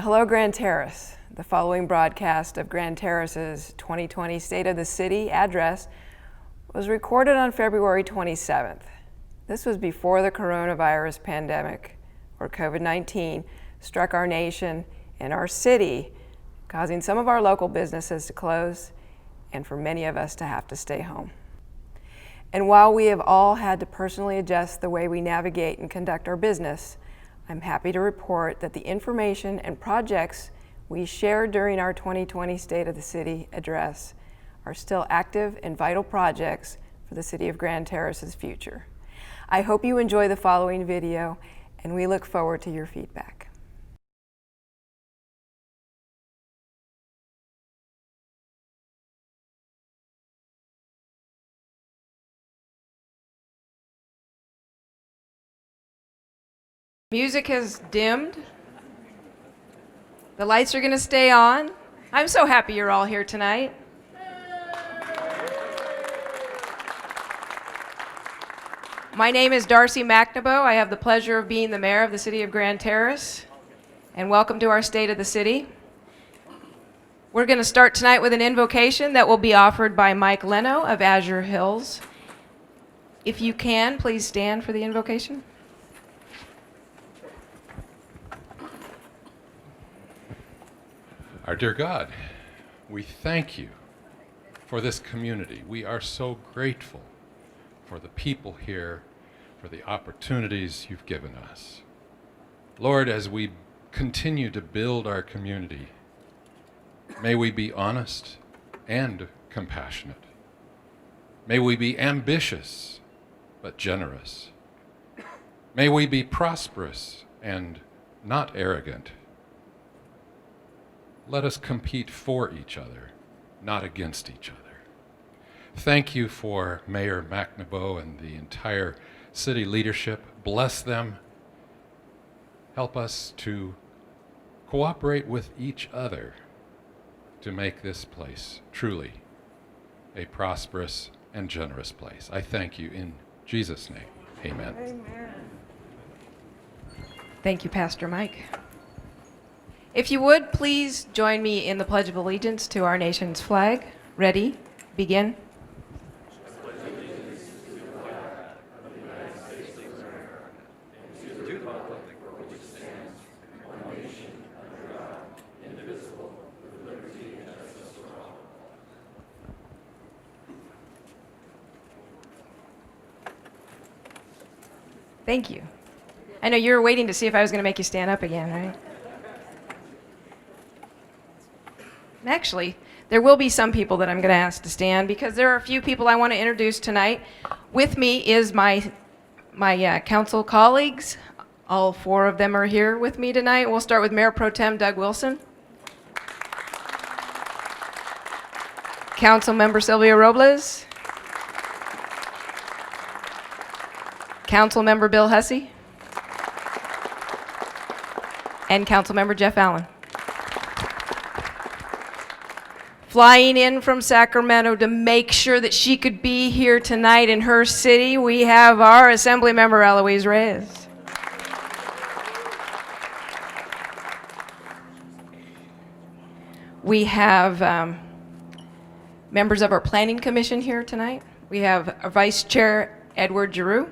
Hello, Grand Terrace. The following broadcast of Grand Terrace's 2020 State of the City address was recorded on February 27th. This was before the coronavirus pandemic, or COVID-19, struck our nation and our city, causing some of our local businesses to close and for many of us to have to stay home. And while we have all had to personally adjust the way we navigate and conduct our business, I'm happy to report that the information and projects we shared during our 2020 State of the City address are still active and vital projects for the City of Grand Terrace's future. I hope you enjoy the following video, and we look forward to your feedback. Music has dimmed. The lights are going to stay on. I'm so happy you're all here tonight. My name is Darcy McNaboe. I have the pleasure of being the mayor of the City of Grand Terrace. And welcome to our State of the City. We're going to start tonight with an invocation that will be offered by Mike Leno of Azure Hills. If you can, please stand for the invocation. Our dear God, we thank you for this community. We are so grateful for the people here, for the opportunities you've given us. Lord, as we continue to build our community, may we be honest and compassionate. May we be ambitious but generous. May we be prosperous and not arrogant. Let us compete for each other, not against each other. Thank you for Mayor McNaboe and the entire city leadership. Bless them. Help us to cooperate with each other to make this place truly a prosperous and generous place. I thank you in Jesus' name. Amen. Amen. Thank you, Pastor Mike. If you would, please join me in the Pledge of Allegiance to our nation's flag. Ready? Begin. Thank you. I know you were waiting to see if I was going to make you stand up again, right? Actually, there will be some people that I'm going to ask to stand because there are a few people I want to introduce tonight. With me is my council colleagues. All four of them are here with me tonight. We'll start with Mayor Pro Tem Doug Wilson, Councilmember Sylvia Robles, Councilmember Bill Hussey, and Councilmember Jeff Allen. Flying in from Sacramento to make sure that she could be here tonight in her city, we have our Assemblymember Eloise Reyes. We have members of our Planning Commission here tonight. We have our Vice Chair Edward Giroux.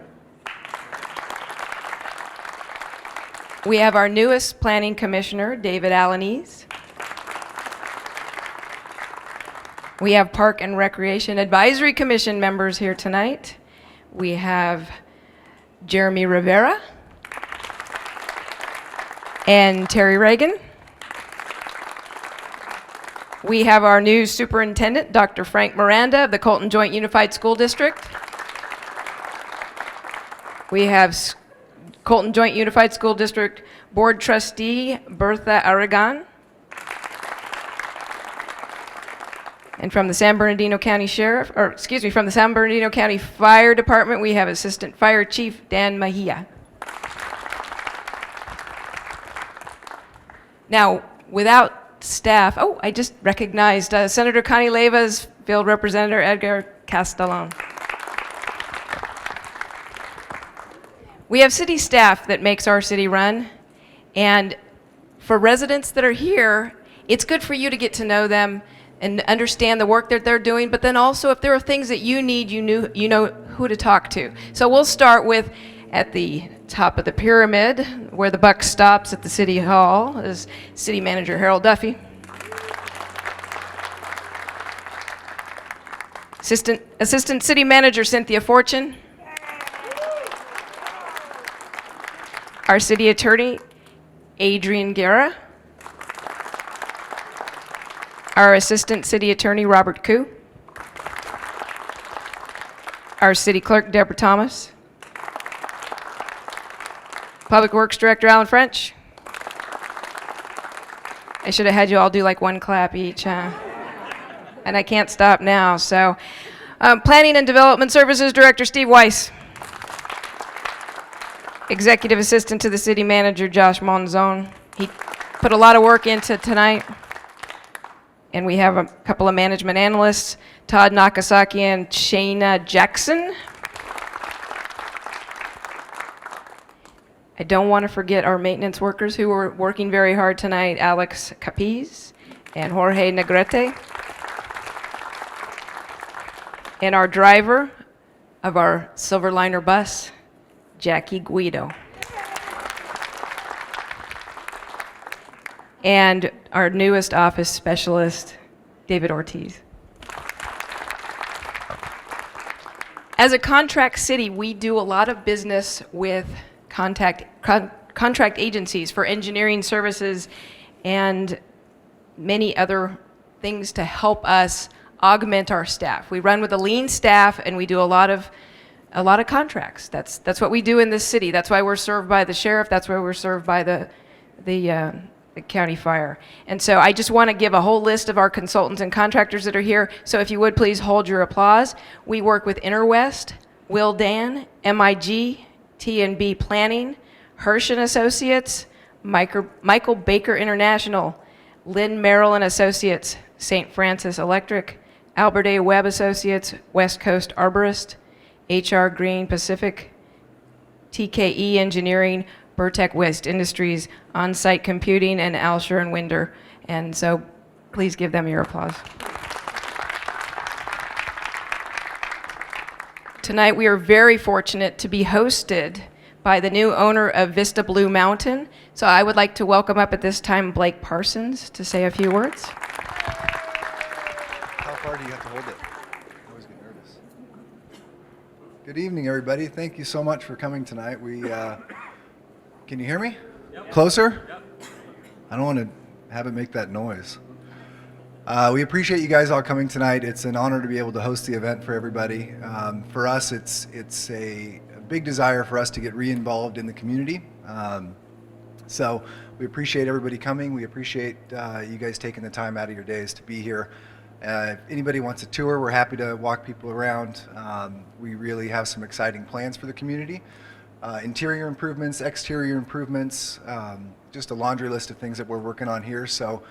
We have our newest Planning Commissioner, David Alanese. We have Park and Recreation Advisory Commission members here tonight. We have Jeremy Rivera and Terry Reagan. We have our new superintendent, Dr. Frank Miranda of the Colton Joint Unified School District. We have Colton Joint Unified School District Board Trustee, Bertha Aragon. And from the San Bernardino County from the San Bernardino County Fire Department, we have Assistant Fire Chief Dan Mejia. Now, without staff, I just recognized Senator Connie Leva's Field Representative Edgar Castellon. We have city staff that makes our city run, and for residents that are here, it's good for you to get to know them and understand the work that they're doing, but then also if there are things that you need, you know who to talk to. So we'll start with at the top of the pyramid, where the buck stops at the City Hall, is City Manager Harold Duffy. Assistant City Manager Cynthia Fortune. Our City Attorney, Adrian Guerra. Our Assistant City Attorney, Robert Koo. Our City Clerk, Deborah Thomas. Public Works Director, Alan French. I should have had you all do like one clap each, huh? And I can't stop now, so. Planning and Development Services Director, Steve Weiss. Executive Assistant to the City Manager, Josh Monzon. He put a lot of work into tonight. And we have a couple of management analysts, Todd Nakasaki and Shayna Jackson. I don't want to forget our maintenance workers who are working very hard tonight, Alex Capiz and Jorge Negrete. And our driver of our Silverliner bus, Jackie Guido. And our newest office specialist, David Ortiz. As a contract city, we do a lot of business with contract agencies for engineering services and many other things to help us augment our staff. We run with a lean staff and we do a lot of contracts. That's what we do in this city. That's why we're served by the sheriff. That's why we're served by the county fire. And so I just want to give a whole list of our consultants and contractors that are here. So if you would please hold your applause. We work with Interwest, Will Dan, MIG, T&B Planning, Hirsch and Associates, Michael Baker International, Lynn Merrill and Associates, St. Francis Electric, Albert A. Webb Associates, West Coast Arborist, HR Green Pacific, TKE Engineering, Burtech West Industries, On-Site Computing, and Alsher and Winder. And so please give them your applause. Tonight we are very fortunate to be hosted by the new owner of Vista Blue Mountain. So I would like to welcome up at this time Blake Parsons to say a few words. How far do you have to hold it? I always get nervous. Good evening, everybody. Thank you so much for coming tonight. Can you hear me? Yep. Closer? Yep. I don't want to have it make that noise. We appreciate you guys all coming tonight. It's an honor to be able to host the event for everybody. For us, it's a big desire for us to get re-involved in the community. So we appreciate everybody coming. We appreciate you guys taking the time out of your days to be here. If anybody wants a tour, we're happy to walk people around. We really have some exciting plans for the community. Interior improvements, exterior improvements, just a laundry list of things that we're working on here. So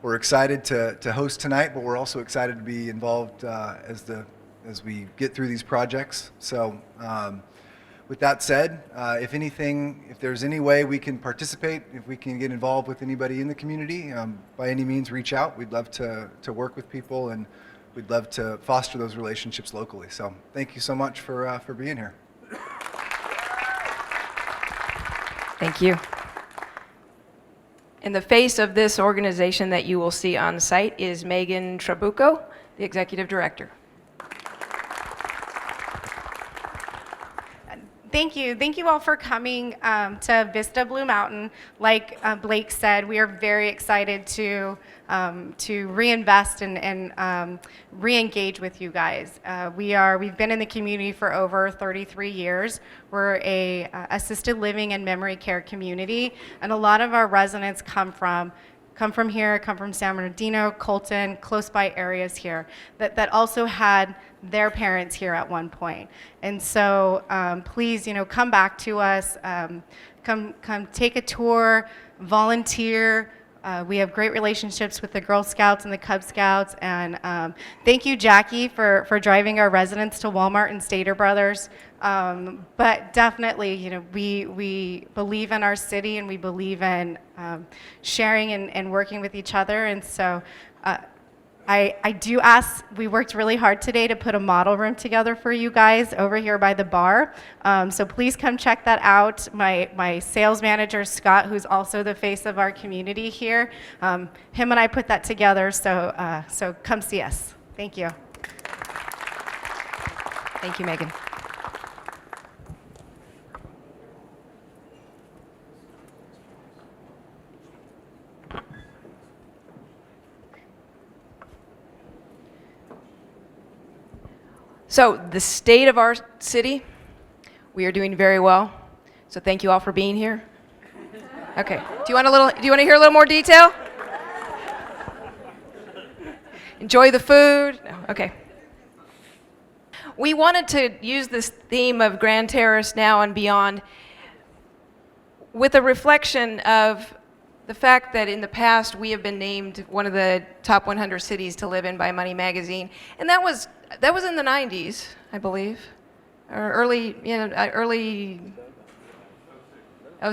we're excited to host tonight, but we're also excited to be involved as we get through these projects. So with that said, if there's any way we can participate, if we can get involved with anybody in the community, by any means reach out. We'd love to work with people, and we'd love to foster those relationships locally. So thank you so much for being here. Thank you. In the face of this organization that you will see on site is Megan Trabucco, the Executive Director. Thank you. Thank you all for coming to Vista Blue Mountain. Like Blake said, we are very excited to reinvest and re-engage with you guys. We've been in the community for over 33 years. We're a assisted living and memory care community, and a lot of our residents come from here, come from San Bernardino, Colton, close by areas here that also had their parents here at one point. And so please, come back to us, come take a tour, volunteer, We have great relationships with the Girl Scouts and the Cub Scouts, and thank you, Jackie, for driving our residents to Walmart and Stater Brothers. But definitely, you know, we believe in our city, and we believe in sharing and working with each other, and so I do ask, we worked really hard today to put a model room together for you guys over here by the bar. So please come check that out. My sales manager, Scott, who's also the face of our community here, him and I put that together, so come see us. Thank you. Thank you, Megan. So the state of our city, we are doing very well. So thank you all for being here. Okay. Do you want to hear a little more detail? Enjoy the food? No. Okay. We wanted to use this theme of Grand Terrace Now and Beyond with a reflection of the fact that in the past we have been named one of the top 100 cities to live in by Money Magazine, and that was in the 90s, I believe, or early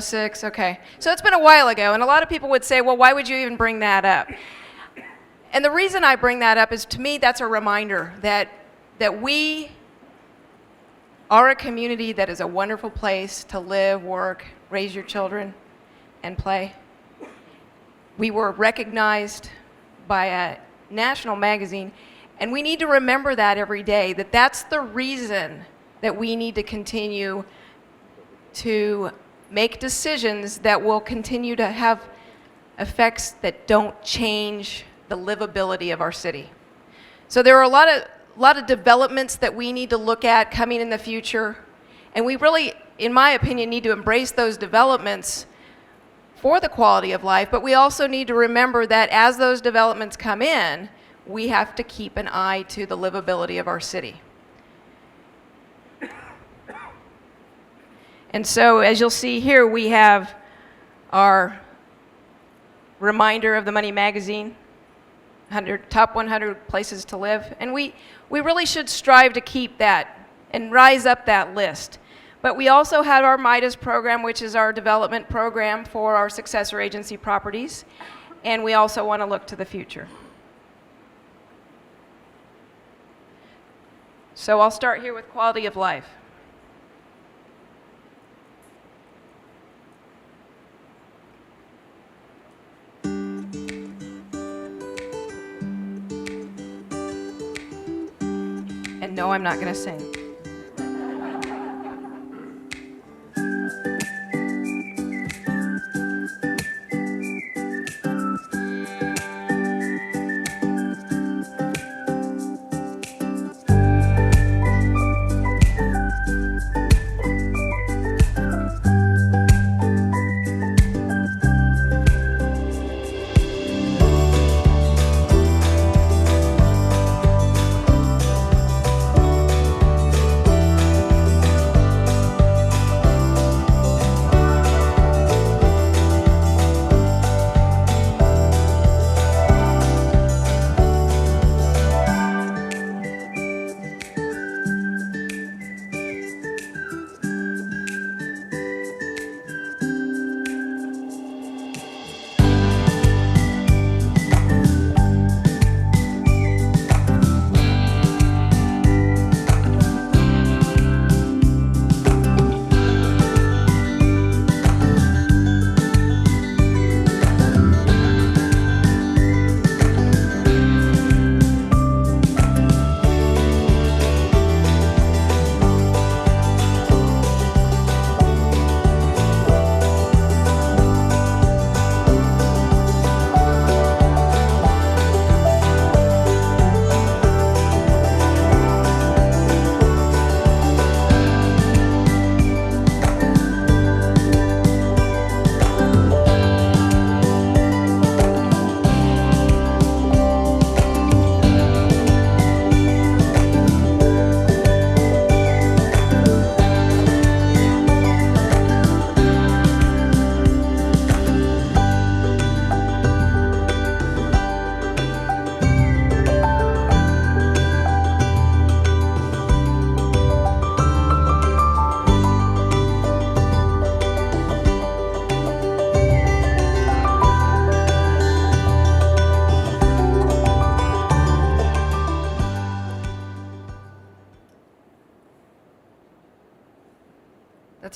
06. Okay, so it's been a while ago, and a lot of people would say, well, why would you even bring that up? And the reason I bring that up is, to me, that's a reminder that we are a community that is a wonderful place to live, work, raise your children, and play. We were recognized by a national magazine, and we need to remember that every day, that that's the reason that we need to continue to make decisions that will continue to have effects that don't change the livability of our city. So there are a lot of developments that we need to look at coming in the future, and we really, in my opinion, need to embrace those developments for the quality of life, but we also need to remember that as those developments come in, we have to keep an eye to the livability of our city. And so, as you'll see here, we have our reminder of the Money Magazine, top 100 places to live, and we really should strive to keep that and rise up that list. But we also have our Midas program, which is our development program for our successor agency properties, and we also want to look to the future. So I'll start here with quality of life. And no, I'm not going to sing.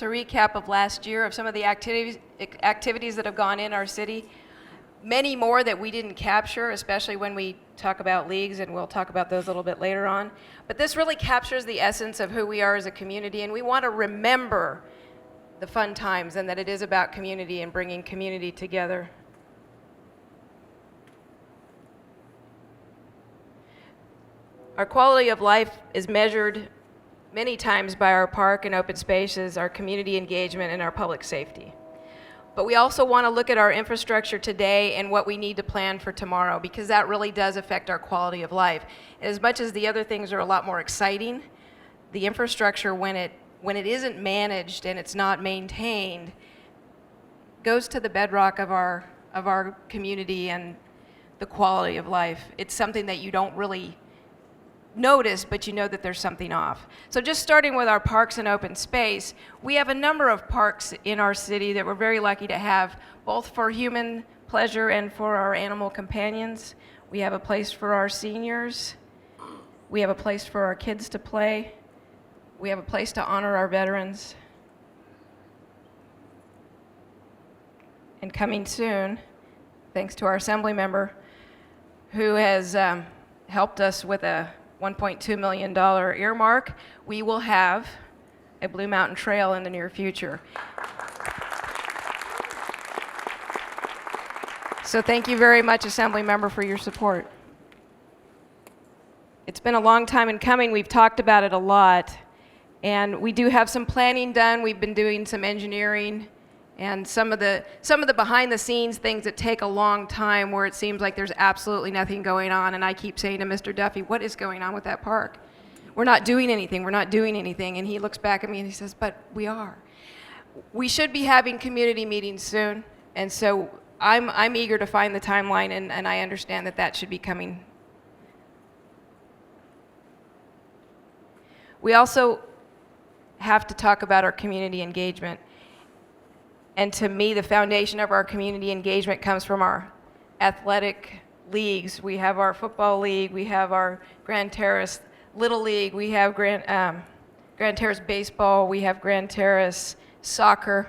a recap of last year of some of the activities that have gone in our city. Many more that we didn't capture, especially when we talk about leagues, and we'll talk about those a little bit later on. But this really captures the essence of who we are as a community, and we want to remember the fun times and that it is about community and bringing community together. Our quality of life is measured many times by our park and open spaces, our community engagement, and our public safety. But we also want to look at our infrastructure today and what we need to plan for tomorrow, because that really does affect our quality of life. As much as the other things are a lot more exciting, the infrastructure, when it isn't managed and it's not maintained, goes to the bedrock of our community and the quality of life. It's something that you don't really notice, but you know that there's something off. So just starting with our parks and open space, we have a number of parks in our city that we're very lucky to have, both for human pleasure and for our animal companions. We have a place for our seniors. We have a place for our kids to play. We have a place to honor our veterans. And coming soon, thanks to our assembly member who has helped us with a $1.2 million earmark, we will have a Blue Mountain Trail in the near future. So thank you very much, Assembly Member, for your support. It's been a long time in coming. We've talked about it a lot, and we do have some planning done. We've been doing some engineering and some of the behind-the-scenes things that take a long time, where it seems like there's absolutely nothing going on. And I keep saying to Mr. Duffy, what is going on with that park? We're not doing anything. We're not doing anything. And he looks back at me and he says, but we are. We should be having community meetings soon. And so I'm eager to find the timeline, and I understand that should be coming. We also have to talk about our community engagement. And to me, the foundation of our community engagement comes from our athletic leagues. We have our football league, we have our Grand Terrace Little League, we have Grand Terrace Baseball, we have Grand Terrace Soccer.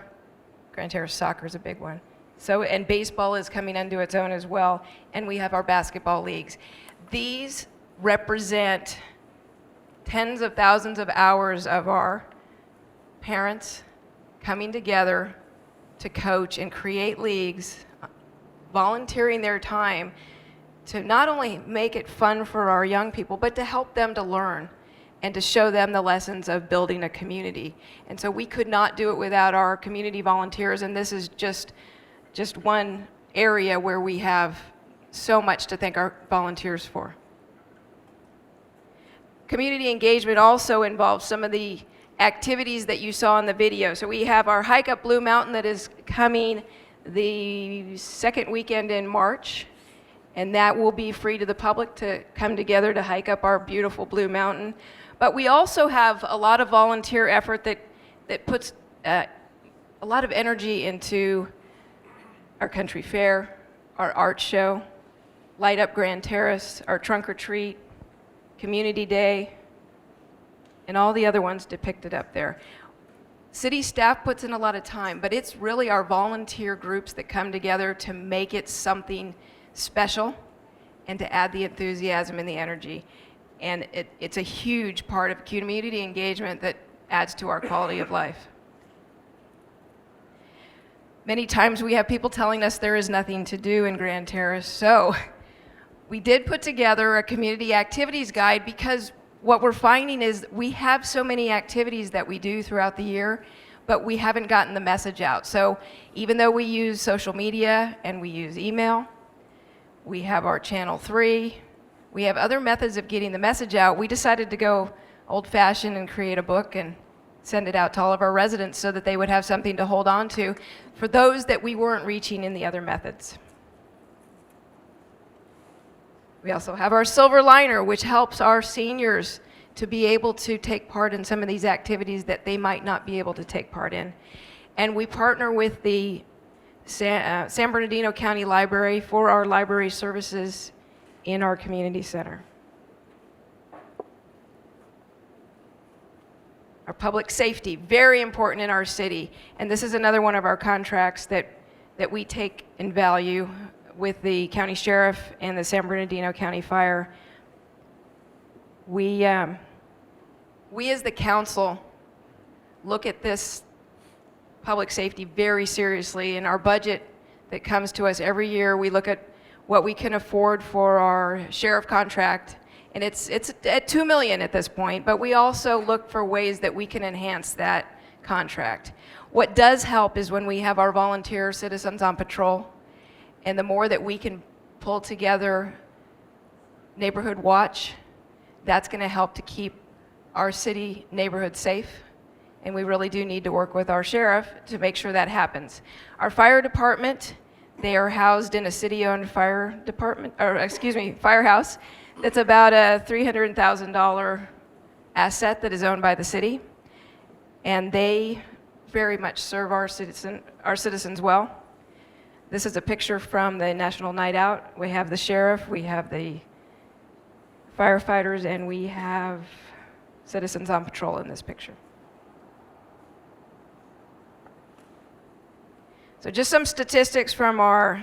Grand Terrace Soccer is a big one. So, and baseball is coming into its own as well. And we have our basketball leagues. These represent tens of thousands of hours of our parents coming together to coach and create leagues, volunteering their time to not only make it fun for our young people, but to help them to learn and to show them the lessons of building a community. And so we could not do it without our community volunteers, and this is just one area where we have so much to thank our volunteers for. Community engagement also involves some of the activities that you saw in the video. So we have our Hike Up Blue Mountain that is coming the second weekend in March, and that will be free to the public to come together to hike up our beautiful Blue Mountain. But we also have a lot of volunteer effort that puts a lot of energy into our country fair, our art show, Light Up Grand Terrace, our trunk or treat, Community Day, and all the other ones depicted up there. City staff puts in a lot of time, but it's really our volunteer groups that come together to make it something special and to add the enthusiasm and the energy. And it's a huge part of community engagement that adds to our quality of life. Many times we have people telling us there is nothing to do in Grand Terrace, so we did put together a community activities guide, because what we're finding is we have so many activities that we do throughout the year, but we haven't gotten the message out. So even though we use social media and we use email, we have our Channel 3, we have other methods of getting the message out, we decided to go old-fashioned and create a book and send it out to all of our residents so that they would have something to hold on to for those that we weren't reaching in the other methods. We also have our Silver Liner, which helps our seniors to be able to take part in some of these activities that they might not be able to take part in. And we partner with the San Bernardino County Library for our library services in our community center. our public safety, very important in our city. And this is another one of our contracts that we take in value with the county sheriff and the San Bernardino County Fire. We as the council look at this public safety very seriously. In our budget that comes to us every year, we look at what we can afford for our sheriff contract, and it's at $2 million at this point, but we also look for ways that we can enhance that contract. What does help is when we have our volunteer citizens on patrol, and the more that we can pull together neighborhood watch, that's going to help to keep our city neighborhood safe. And we really do need to work with our sheriff to make sure that happens. Our fire department, they are housed in a city-owned fire department, or excuse me, firehouse. That's about a $300,000 asset that is owned by the city. And they very much serve our citizens well. This is a picture from the National Night Out. We have the sheriff, we have the firefighters, and we have citizens on patrol in this picture. So just some statistics from our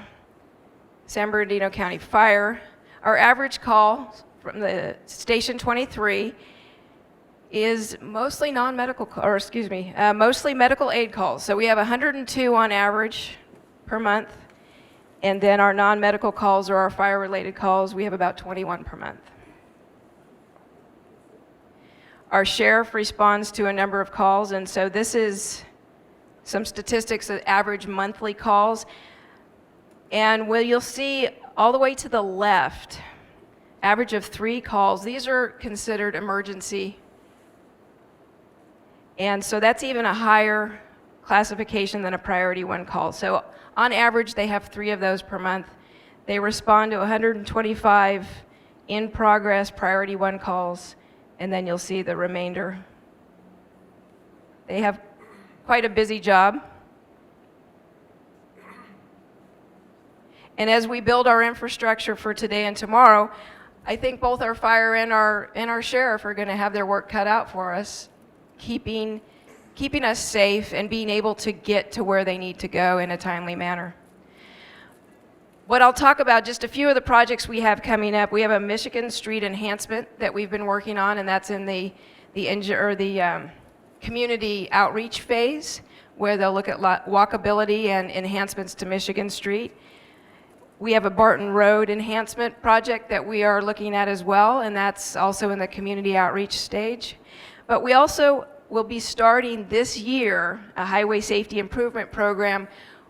San Bernardino County Fire. Our average call from the Station 23 is mostly non-medical, mostly medical aid calls. So we have 102 on average per month. And then our non-medical calls or our fire-related calls, we have about 21 per month. Our sheriff responds to a number of calls, and so this is some statistics of average monthly calls. And you'll see all the way to the left, average of 3 calls. These are considered emergency. And so that's even a higher classification than a priority 1 call. So on average, they have 3 of those per month. They respond to 125 in progress priority 1 calls, and then you'll see the remainder. They have quite a busy job. And as we build our infrastructure for today and tomorrow, I think both our fire and our sheriff are going to have their work cut out for us, keeping us safe and being able to get to where they need to go in a timely manner. What I'll talk about, just a few of the projects we have coming up. We have a Michigan Street enhancement that we've been working on, and that's in the community outreach phase, where they'll look at walkability and enhancements to Michigan Street. We have a Barton Road enhancement project that we are looking at as well, and that's also in the community outreach stage. But we also will be starting this year a highway safety improvement program,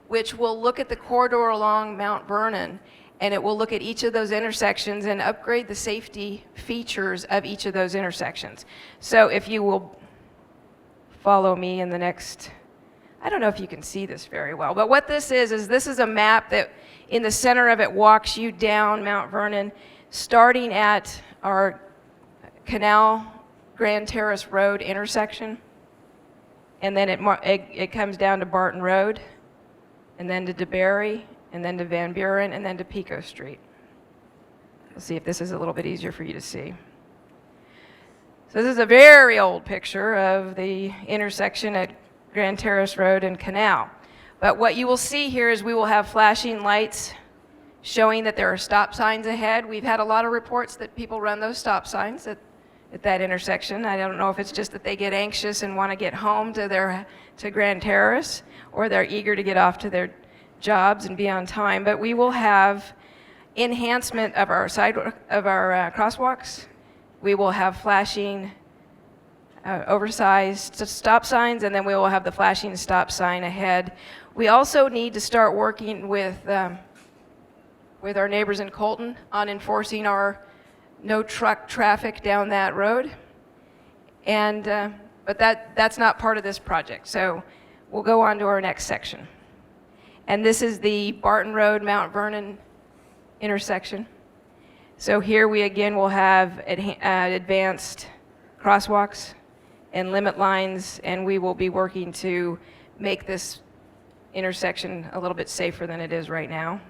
which will look at the corridor along Mount Vernon, and it will look at each of those intersections and upgrade the safety features of each of those intersections. So if you will follow me in the next, I don't know if you can see this very well, but what this is this is a map that in the center of it walks you down Mount Vernon, starting at our Canal Grand Terrace Road intersection, and then it comes down to Barton Road, and then to DeBerry, and then to Van Buren, and then to Pico Street. We'll see if this is a little bit easier for you to see. So this is a very old picture of the intersection at Grand Terrace Road and Canal. But what you will see here is we will have flashing lights showing that there are stop signs ahead. We've had a lot of reports that people run those stop signs at that intersection. I don't know if it's just that they get anxious and want to get home to Grand Terrace, or they're eager to get off to their jobs and be on time. But we will have enhancement of our crosswalks. We will have flashing oversized stop signs, and then we will have the flashing stop sign ahead. We also need to start working with our neighbors in Colton on enforcing our no truck traffic down that road. And but that's not part of this project. So we'll go on to our next section. And this is the Barton Road, Mount Vernon intersection. So here we again will have advanced crosswalks and limit lines, and we will be working to make this intersection a little bit safer than it is right now.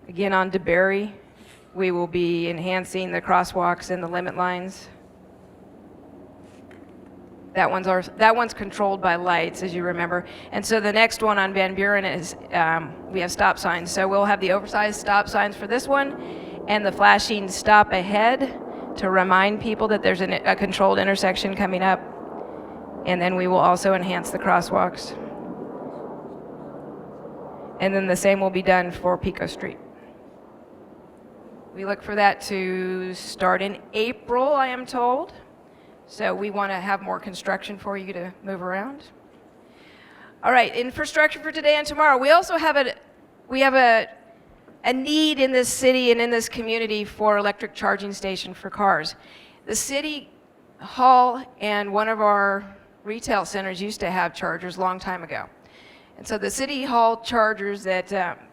Again, on DeBerry, we will be enhancing the crosswalks and the limit lines. That one's controlled by lights, as you remember. And so the next one on Van Buren is, we have stop signs. So we'll have the oversized stop signs for this one and the flashing stop ahead to remind people that there's a controlled intersection coming up. And then we will also enhance the crosswalks. And then the same will be done for Pico Street. We look for that to start in April, I am told. So we want to have more construction for you to move around. All right, infrastructure for today and tomorrow. We also have a need in this city and in this community for electric charging station for cars. The city hall and one of our retail centers used to have chargers a long time ago. And so the city hall chargers that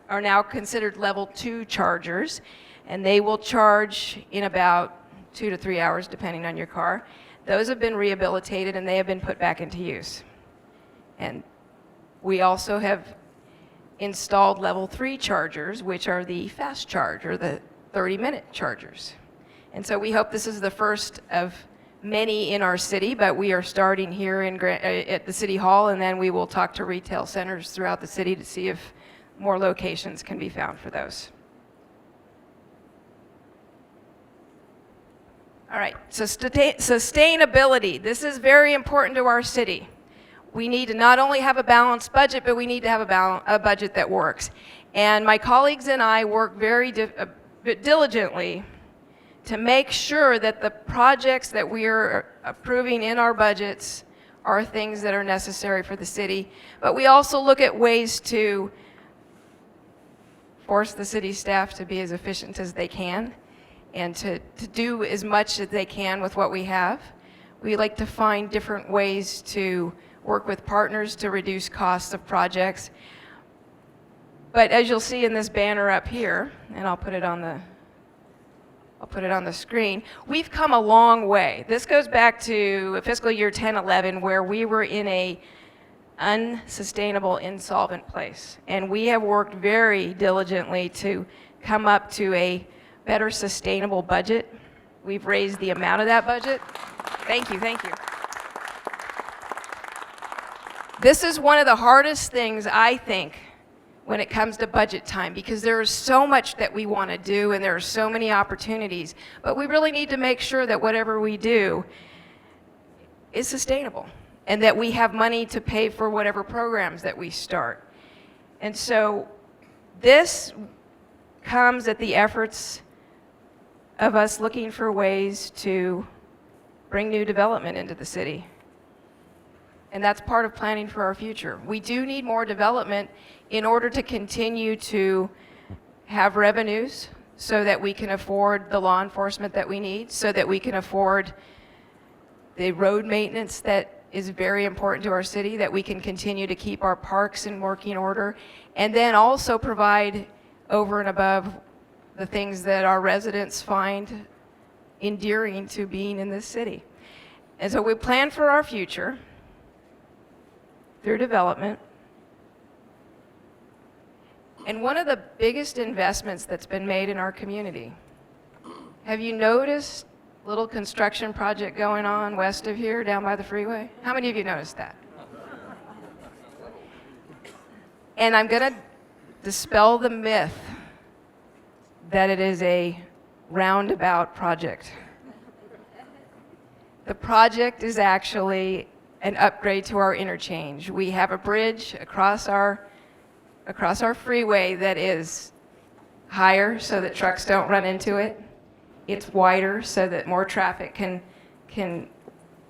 are now considered level 2 chargers, and they will charge in about 2 to 3 hours depending on your car. Those have been rehabilitated and they have been put back into use. And we also have installed level 3 chargers, which are the fast charge or the 30-minute chargers. And so we hope this is the first of many in our city, but we are starting here at the City Hall, and then we will talk to retail centers throughout the city to see if more locations can be found for those. All right, so sustainability. This is very important to our city. We need to not only have a balanced budget, but we need to have a budget that works. And my colleagues and I work very diligently to make sure that the projects that we are approving in our budgets are things that are necessary for the city. But we also look at ways to force the city staff to be as efficient as they can and to do as much as they can with what we have. We like to find different ways to work with partners to reduce costs of projects. But as you'll see in this banner up here, and I'll put it on the screen, we've come a long way. This goes back to fiscal year 10-11, where we were in a unsustainable, insolvent place. And we have worked very diligently to come up to a better sustainable budget. We've raised the amount of that budget. Thank you, thank you. This is one of the hardest things, I think, when it comes to budget time, because there is so much that we want to do and there are so many opportunities, but we really need to make sure that whatever we do is sustainable and that we have money to pay for whatever programs that we start. And so this comes at the efforts of us looking for ways to bring new development into the city. And that's part of planning for our future. We do need more development in order to continue to have revenues so that we can afford the law enforcement that we need, so that we can afford the road maintenance that is very important to our city, that we can continue to keep our parks in working order, and then also provide over and above the things that our residents find endearing to being in this city. And so we plan for our future through development. And one of the biggest investments that's been made in our community, have you noticed a little construction project going on west of here, down by the freeway? How many of you noticed that? And I'm gonna dispel the myth that it is a roundabout project. The project is actually an upgrade to our interchange. We have a bridge across our freeway that is higher so that trucks don't run into it. It's wider so that more traffic can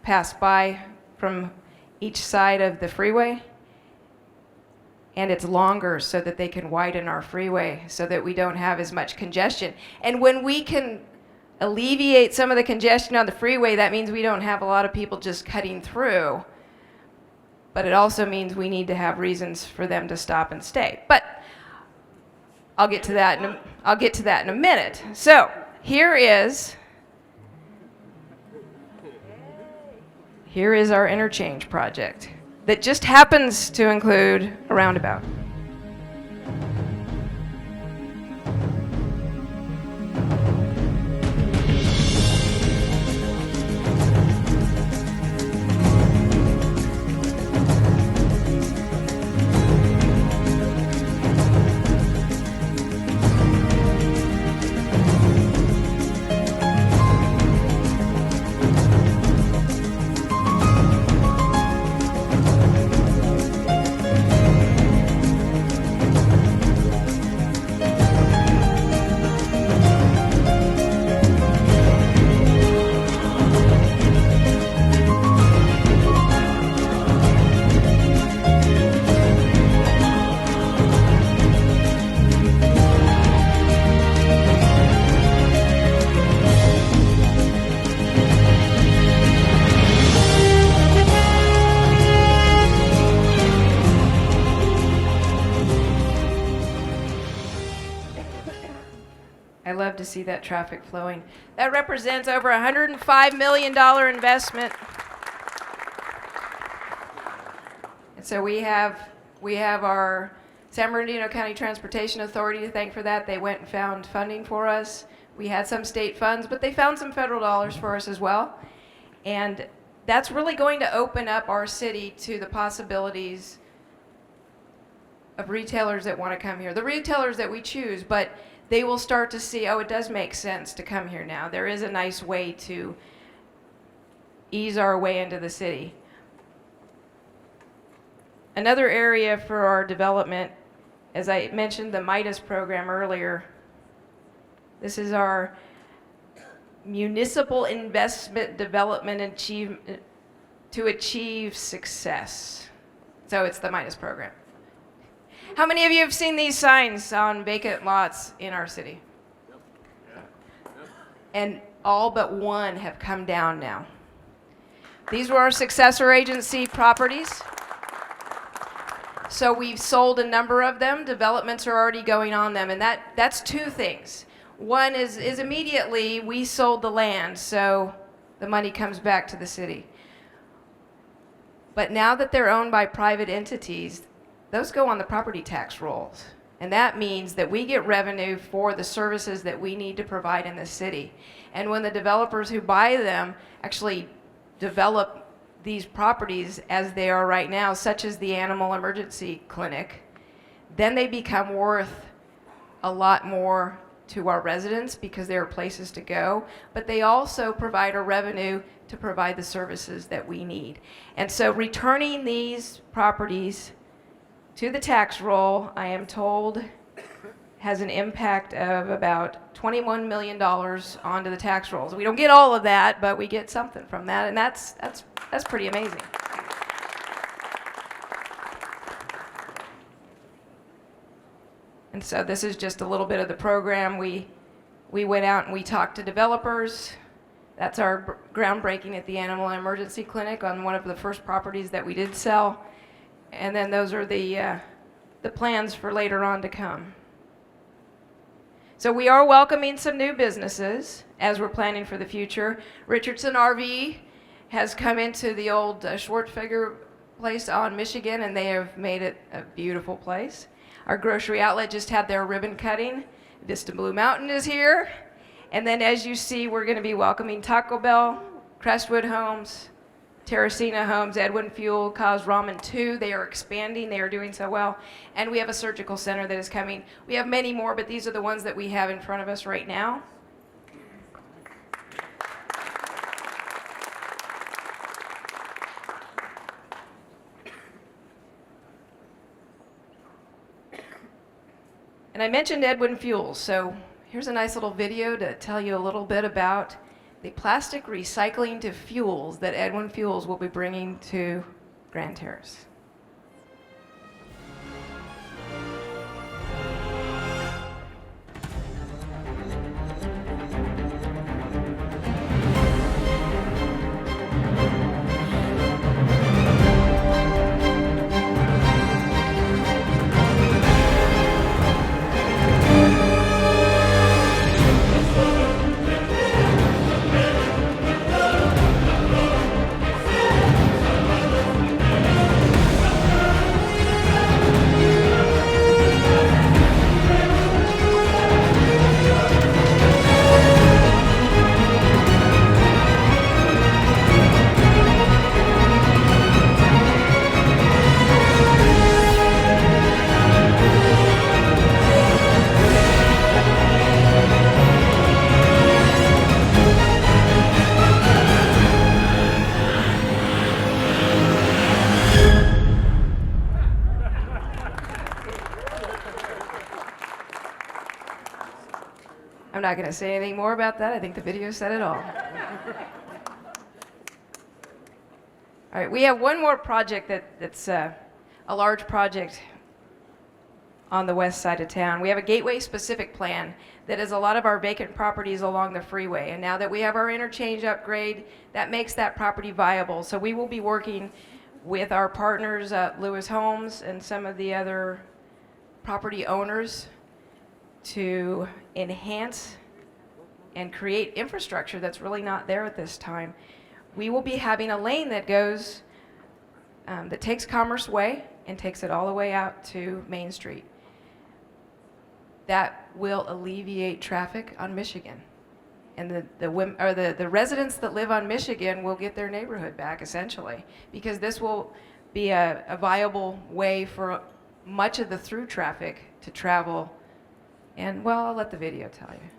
pass by from each side of the freeway. And it's longer so that they can widen our freeway so that we don't have as much congestion. And when we can alleviate some of the congestion on the freeway, that means we don't have a lot of people just cutting through. But it also means we need to have reasons for them to stop and stay. But I'll get to that in a minute. So here is our interchange project that just happens to include a roundabout. I love to see that traffic flowing. That represents over $105 million investment. And so we have our San Bernardino County Transportation Authority to thank for that. They went and found funding for us. We had some state funds, but they found some federal dollars for us as well. And that's really going to open up our city to the possibilities of retailers that want to come here. The retailers that we choose, but they will start to see, oh, it does make sense to come here now. There is a nice way to ease our way into the city. Another area for our development, as I mentioned the MIDAS program earlier, this is our Municipal Investment Development to Achieve Success. So it's the MIDAS program. How many of you have seen these signs on vacant lots in our city? And all but one have come down now. These were our successor agency properties. So we've sold a number of them. Developments are already going on them, and that's two things. One is immediately we sold the land, so the money comes back to the city. But now that they're owned by private entities, those go on the property tax rolls. And that means that we get revenue for the services that we need to provide in the city. And when the developers who buy them actually develop these properties as they are right now, such as the Animal Emergency Clinic, then they become worth a lot more to our residents because there are places to go, but they also provide a revenue to provide the services that we need. And so returning these properties to the tax roll, I am told, has an impact of about $21 million onto the tax rolls. We don't get all of that, but we get something from that, and that's pretty amazing. And so this is just a little bit of the program. We went out and we talked to developers. That's our groundbreaking at the Animal Emergency Clinic on one of the first properties that we did sell. And then those are the plans for later on to come. So we are welcoming some new businesses as we're planning for the future. Richardson RV has come into the old Schwartzfeger place on Michigan, and they have made it a beautiful place. Our grocery outlet just had their ribbon cutting. Vista Blue Mountain is here. And then as you see, we're going to be welcoming Taco Bell, Crestwood Homes, Terracina Homes, Edwin Fuel, Cause Ramen 2. They are expanding. They are doing so well. And we have a surgical center that is coming. We have many more, but these are the ones that we have in front of us right now. And I mentioned Edwin Fuels, so here's a nice little video to tell you a little bit about the plastic recycling to fuels that Edwin Fuels will be bringing to Grand Terrace. I'm not going to say anything more about that. I think the video said it all. All right, we have one more project that's a large project on the west side of town. We have a gateway-specific plan that is a lot of our vacant properties along the freeway. And now that we have our interchange upgrade, that makes that property viable. So we will be working with our partners at Lewis Homes and some of the other property owners to enhance and create infrastructure that's really not there at this time. We will be having a lane that goes, that takes Commerce Way and takes it all the way out to Main Street. That will alleviate traffic on Michigan. And the residents that live on Michigan will get their neighborhood back, essentially, because this will be a viable way for much of the through traffic to travel. And, well, I'll let the video tell you.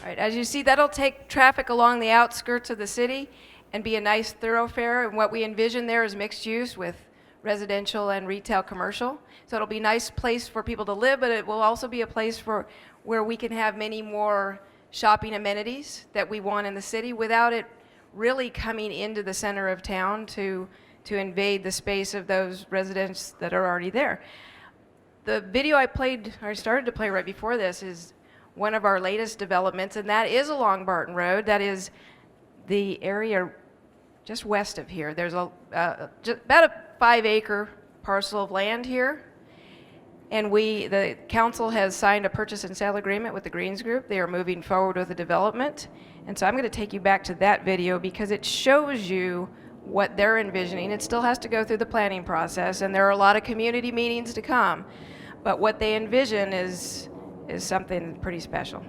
All right, as you see, that'll take traffic along the outskirts of the city and be a nice thoroughfare. And what we envision there is mixed use with residential and retail commercial. So it'll be a nice place for people to live, but it will also be a place where we can have many more shopping amenities that we want in the city without it really coming into the center of town to invade the space of those residents that are already there. The video I started to play right before this is one of our latest developments, and that is along Barton Road. That is the area just west of here. There's just about a 5-acre parcel of land here, and the council has signed a purchase and sale agreement with the Greens Group. They are moving forward with the development, and so I'm going to take you back to that video because it shows you what they're envisioning. It still has to go through the planning process, and there are a lot of community meetings to come, but what they envision is something pretty special.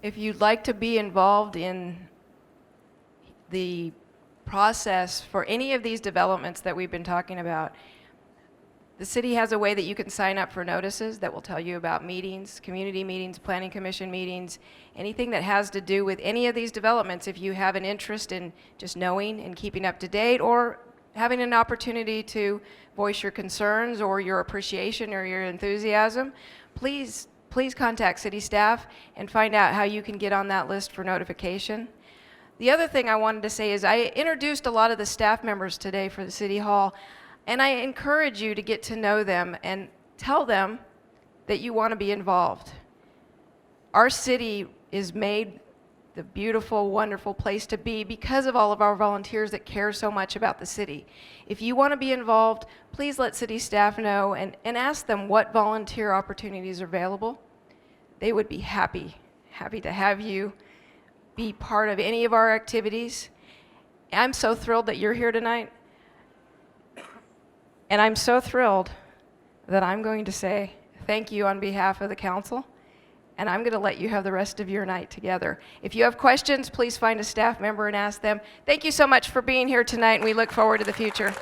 if you'd like to be involved in the process for any of these developments that we've been talking about, the city has a way that you can sign up for notices that will tell you about meetings, community meetings, planning commission meetings, anything that has to do with any of these developments. If you have an interest in just knowing and keeping up to date, or having an opportunity to voice your concerns or your appreciation or your enthusiasm, please contact city staff and find out how you can get on that list for notification. The other thing I wanted to say is I introduced a lot of the staff members today for the City Hall, and I encourage you to get to know them and tell them that you want to be involved. Our city is made the beautiful, wonderful place to be because of all of our volunteers that care so much about the city. If you want to be involved, please let city staff know and ask them what volunteer opportunities are available. They would be happy to have you be part of any of our activities. I'm so thrilled that you're here tonight. And I'm so thrilled that I'm going to say thank you on behalf of the council, and I'm going to let you have the rest of your night together. If you have questions, please find a staff member and ask them. Thank you so much for being here tonight, and we look forward to the future.